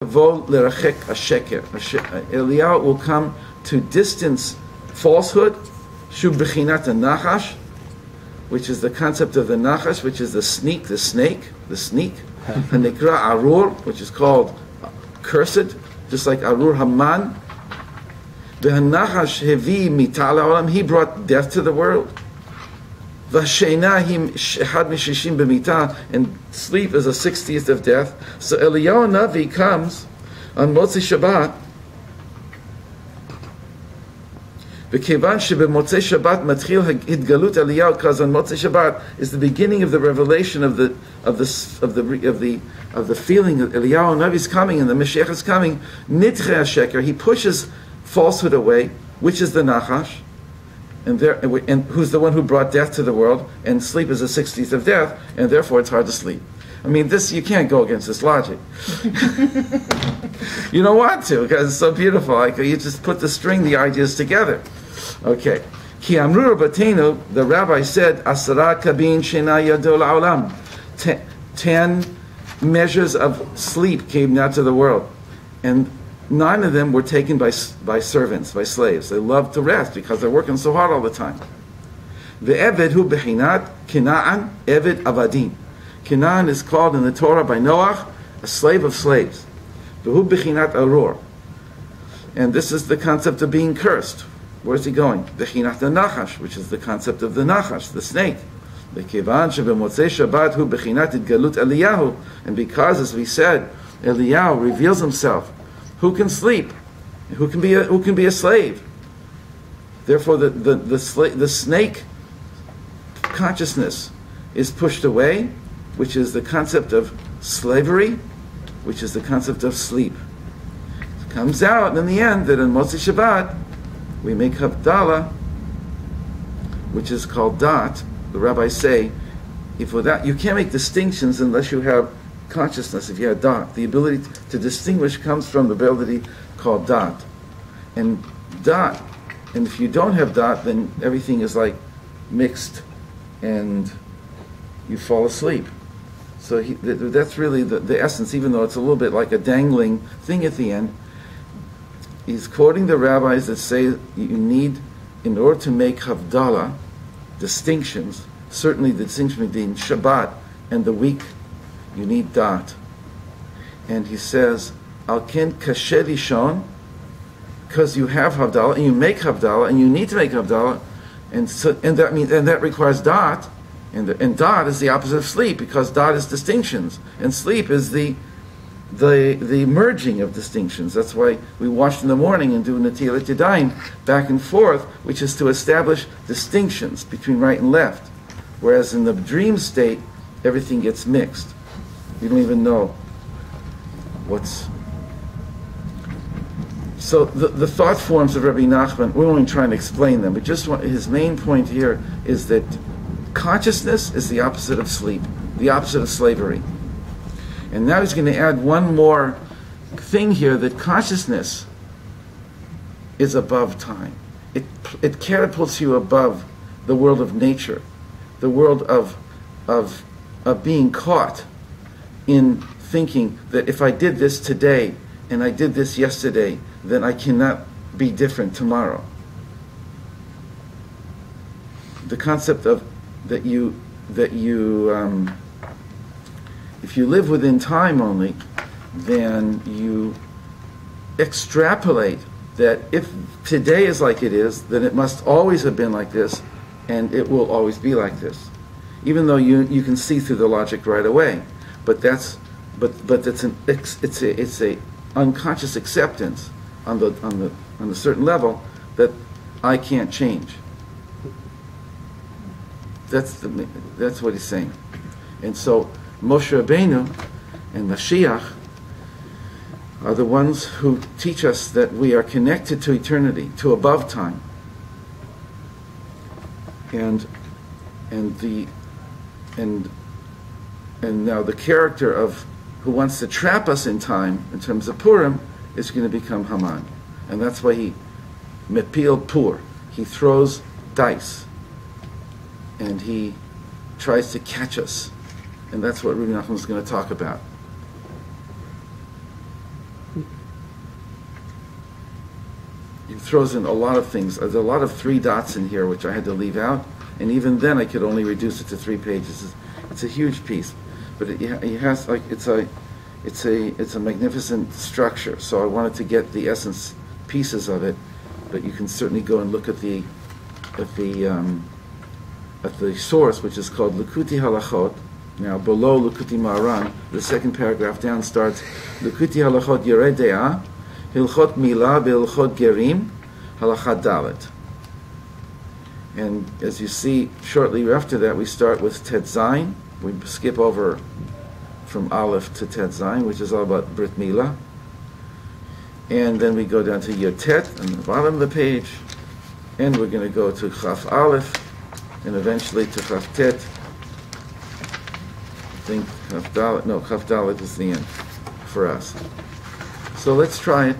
Eliyahu will come to distance falsehood, shu b'chinat nachash, which is the concept of the nachash, which is the snake, hanikra arur, which is called cursed, just like arur haman. V'hanachash hevi mital ha'olam, he brought death to the world. V'sheina him had mishishim b'mita, and sleep is a 60th of death. So Eliyahu Navi comes on Motzei Shabbat. V'kevan sheb'motzei Shabbat matchil ha'idgalut Eliyahu, because on Motzei Shabbat is the beginning of the revelation of the feeling that Eliyahu Navi is coming and the Mashiach is coming. Nitche HaSheker, he pushes falsehood away, which is the Nachash. And who's the one who brought death to the world, and sleep is a 60th of death, and therefore it's hard to sleep. I mean, this, you can't go against this logic. You don't want to, because it's so beautiful. Like, you just put the ideas together. Okay. Ki amru Rabbeinu, the rabbi said, Asara kabin shena yadol ha'olam. 10 measures of sleep came out to the world. And 9 of them were taken by servants, by slaves. They loved to rest because they're working so hard all the time. The Eved hu bechinat Kinaan Eved Avadim. Kinaan is called in the Torah by Noach a slave of slaves. The hu bechinat Arur. And this is the concept of being cursed. Where's he going? Bechinat the Nachash, which is the concept of the Nachash, the snake. The Kevan shebemotzei Shabbat hu bechinat idgalut Eliyahu. And because, as we said, Eliyahu reveals himself. Who can sleep? Who can be a slave? Therefore, the snake consciousness is pushed away, which is the concept of slavery, which is the concept of sleep. It comes out in the end that in Motzei Shabbat we make Havdalah, which is called Dat. The rabbis say, if without you can't make distinctions unless you have consciousness. If you have dot, the ability to distinguish comes from the ability called dot. And if you don't have dot, then everything is like mixed and you fall asleep. So that's really the essence, even though it's a little bit like a dangling thing at the end. He's quoting the rabbis that say you need, in order to make Havdalah, distinctions, certainly the distinction between Shabbat and the week, you need dot. And he says, Al ken kasher lishon, because you have Havdalah and you make Havdalah and you need to make Havdalah, and that requires dot, and dot is the opposite of sleep, because dot is distinctions and sleep is the merging of distinctions. That's why we wash in the morning and do Netilat Yadayim back and forth, which is to establish distinctions between right and left. Whereas in the dream state, everything gets mixed. You don't even know what's... So the thought forms of Rabbi Nachman, we're only trying to explain them, but his main point here is that consciousness is the opposite of sleep, the opposite of slavery. And now he's going to add one more thing here, that consciousness is above time. It catapults you above the world of nature, the world of being caught in thinking that if I did this today and I did this yesterday, then I cannot be different tomorrow. The concept of that you if you live within time only, then you extrapolate that if today is like it is, then it must always have been like this, and it will always be like this, even though you can see through the logic right away. But it's a unconscious acceptance on the certain level that I can't change. That's what he's saying. And so Moshe Rabbeinu and Mashiach are the ones who teach us that we are connected to eternity, to above time. And now the character of who wants to trap us in time, in terms of Purim, is going to become Haman. And that's why he mepil pur. He throws dice. And he tries to catch us. And that's what Rabbi Nachman is going to talk about. He throws in a lot of things. There's a lot of 3 dots in here, which I had to leave out, and even then I could only reduce it to 3 pages. It's a huge piece, but it has like it's a magnificent structure. So I wanted to get the essence pieces of it, but you can certainly go and look at the source, which is called Likkutei Halachot. Now below Likkutei Maharan, the second paragraph down starts Likkutei Halachot Yoreh De'ah Hilchot Milah Hilchot Gerim Halachat Dalet. And as you see, shortly after that, we start with Tet Zayin. We skip over from Aleph to Tet Zayin, which is all about Brit Milah. And then we go down to Yud Tet on the bottom of the page, and we're going to go to Chaf Aleph, and eventually to Chaf Tet. I think Chaf Dalet is the end for us. So let's try it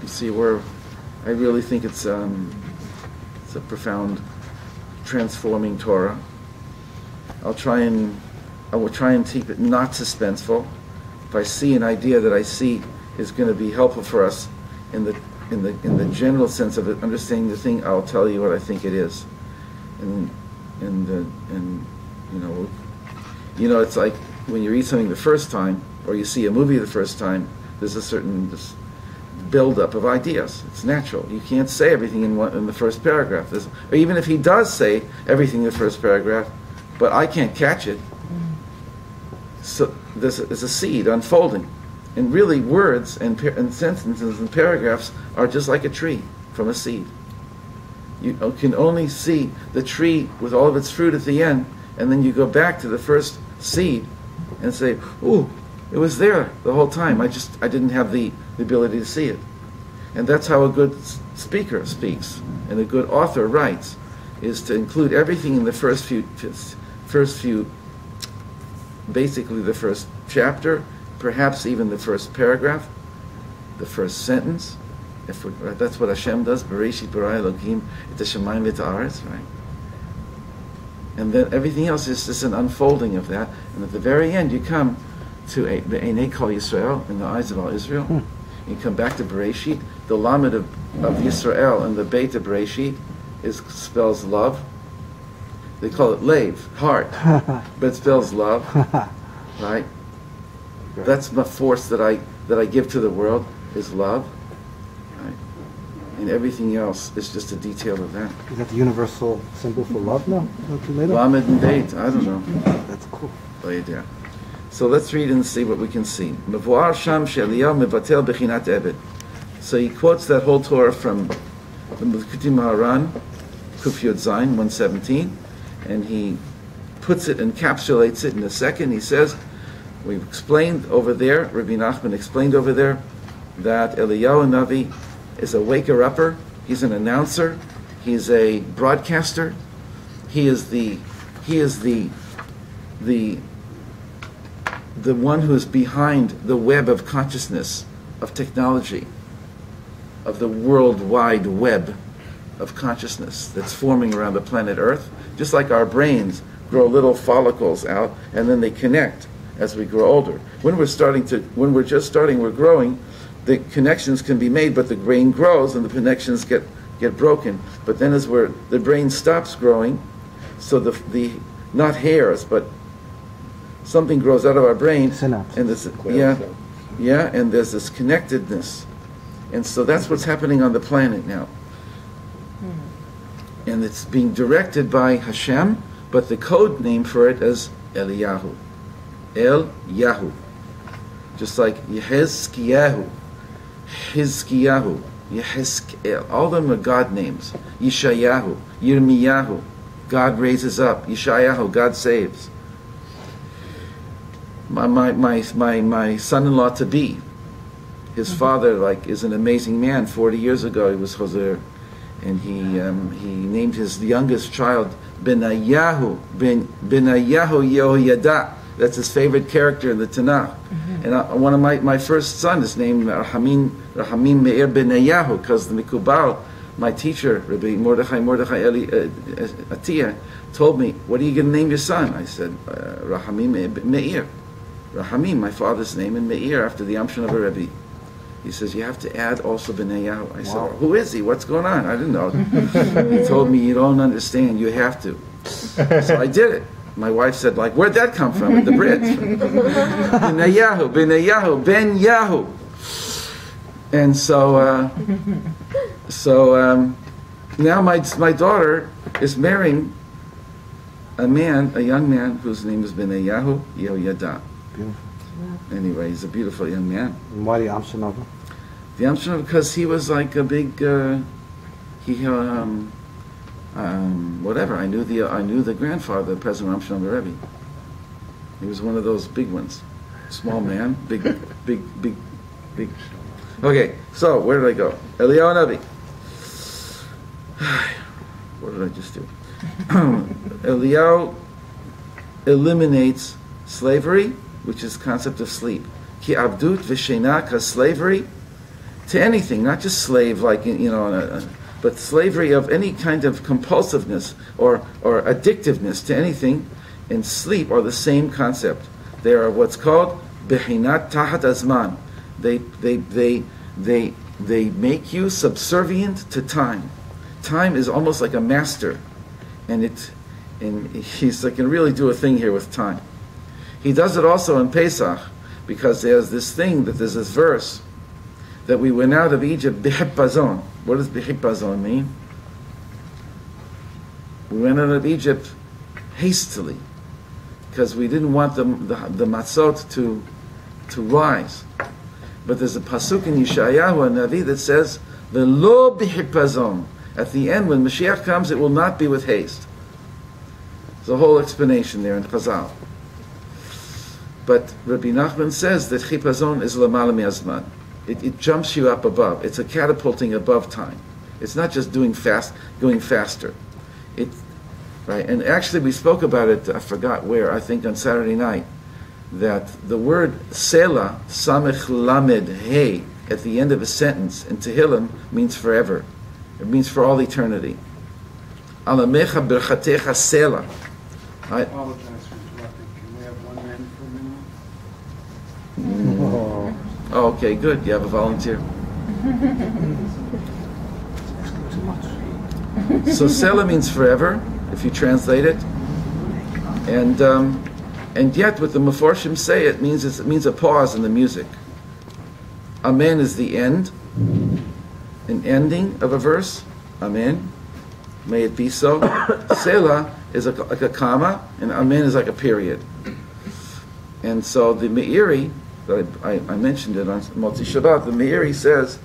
and see where. I really think it's a profound, transforming Torah. I will try and keep it not suspenseful. If I see an idea that I see is going to be helpful for us in the general sense of it, understanding the thing, I'll tell you what I think it is. And it's like when you read something the first time, or you see a movie the first time, there's a certain build-up of ideas. It's natural. You can't say everything in the first paragraph. Or even if he does say everything in the first paragraph, but I can't catch it. So there's a seed unfolding. And really, words and sentences and paragraphs are just like a tree from a seed. You can only see the tree with all of its fruit at the end, and then you go back to the first seed and say, "Ooh, it was there the whole time. I didn't have the ability to see it." And that's how a good speaker speaks and a good author writes, is to include everything in the first few, basically the first chapter, perhaps even the first paragraph, the first sentence. That's what Hashem does. Bereshit bara Elokim et hashamayim v'et haaretz, right? And then everything else is just an unfolding of that. And at the very end, you come to the Einei Kol Yisrael, in the eyes of all Israel. You come back to Bereshit. The Lamed of Yisrael and the Beit of Bereshit spells love. They call it Lev, heart, but it spells love, right? That's the force that I give to the world, is love, right? And everything else is just a detail of that. Is that the universal symbol for love now? Lamed and Beit, I don't know. That's cool. Oh, yeah. So let's read and see what we can see. Mevuar sham she'Eliyahu mevatel bechinat eved. So he quotes that whole Torah from the Likkutei Maharan, Kuf Yud Zayin 117, and he puts it, encapsulates it in a second. He says, we've explained over there, Rabbi Nachman explained over there, that Eliyahu Navi is a waker-upper, he's an announcer, he's a broadcaster, he is the one who is behind the web of consciousness, of technology, of the worldwide web of consciousness that's forming around the planet Earth. Just like our brains grow little follicles out and then they connect as we grow older. When we're just starting, we're growing, the connections can be made, but the brain grows and the connections get broken. But then as the brain stops growing, so the not hairs, but something grows out of our brain, synapse. And this, and there's this connectedness, and so that's what's happening on the planet now, and it's being directed by Hashem, but the code name for it is Eliyahu, El-Yahu, just like Yehezkiyahu, Hizkiyahu, Yehezkel, all of them are God names. Yeshayahu, Yirmiyahu, God raises up. Yeshayahu, God saves. My son-in-law to be, his father is an amazing man. 40 years ago he was Choser, and he named his youngest child Benayahu Yehoyada. That's his favorite character in the Tanakh. And one of my first son is named Rahamim Meir Benayahu, because the Mikubal, my teacher, Rabbi Mordechai Eli Atiyah, told me, "What are you going to name your son?" I said, "Rahamim Meir." Rahamim, my father's name, and Meir after the Amshon of a Rebbe. He says, you have to add also Bnei Yahu. I said, Wow. who is he? What's going on? I didn't know. He told me, you don't understand. You have to. So I did it. My wife said, like, where'd that come from in the Brit? Bnei Yahu, Bnei Yahu, Ben Yahu. And so now my daughter is marrying a young man whose name is Bnei Yahu Yehoyada. Beautiful. Anyway, he's a beautiful young man. And why the Amshanova? The Amshanov, because he was like a big, whatever. I knew the grandfather, President Amshanov Rebbe. He was one of those big ones. Small man, big. Okay, so where did I go? Eliyahu Navi. What did I just do? Eliyahu eliminates slavery, which is concept of sleep. Ki abdut v'shena, because slavery to anything, not just slave like but slavery of any kind of compulsiveness or addictiveness to anything, and sleep are the same concept. They are what's called behinat tahat azman. They make you subservient to time. Time is almost like a master, and he's like can really do a thing here with time. He does it also in Pesach, because there's this verse that we went out of Egypt b'hippazon. What does b'hippazon mean? We went out of Egypt hastily because we didn't want the matzot to rise. But there's a pasuk in Yeshayahu, a Navi, that says v'lo b'hippazon. At the end, when Mashiach comes, it will not be with haste. There's a whole explanation there in Chazal. But Rabbi Nachman says that chipazon is lamala mi'azman. It jumps you up above. It's a catapulting above time. It's not just going faster. Right? And actually we spoke about it, I forgot where, I think on Saturday night, that the word Selah, Samech Lamed Hey, at the end of a sentence in Tehillim means forever. It means for all eternity. Alamecha berchatecha Selah. I apologize for interrupting. Can we have one man for a minute? Oh, okay, good. You have a volunteer. Too much. So Selah means forever, if you translate it, and yet what the Meforshim say, it means a pause in the music. Amen is the end, an ending of a verse. Amen. May it be so. Selah is like a comma, and Amen is like a period. And so the Meiri, that I mentioned it on Motzi Shabbat, the Meiri says,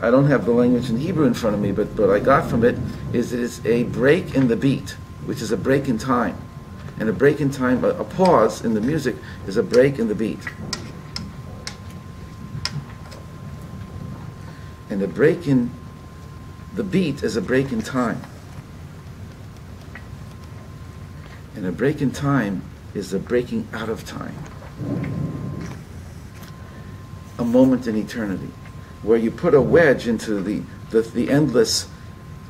I don't have the language in Hebrew in front of me, but what I got from it is that it's a break in the beat, which is a break in time. And a break in time, a pause in the music is a break in the beat. And a break in the beat is a break in time. And a break in time is a breaking out of time. A moment in eternity, where you put a wedge into the endless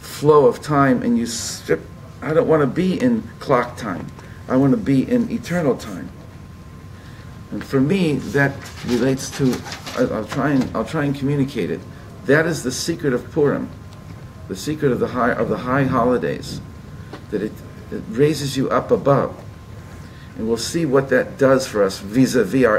flow of time and you strip. I don't want to be in clock time. I want to be in eternal time. And for me, that relates to, I'll try and communicate it. That is the secret of Purim, the secret of the high holidays, that it raises you up above. And we'll see what that does for us vis-a-vis our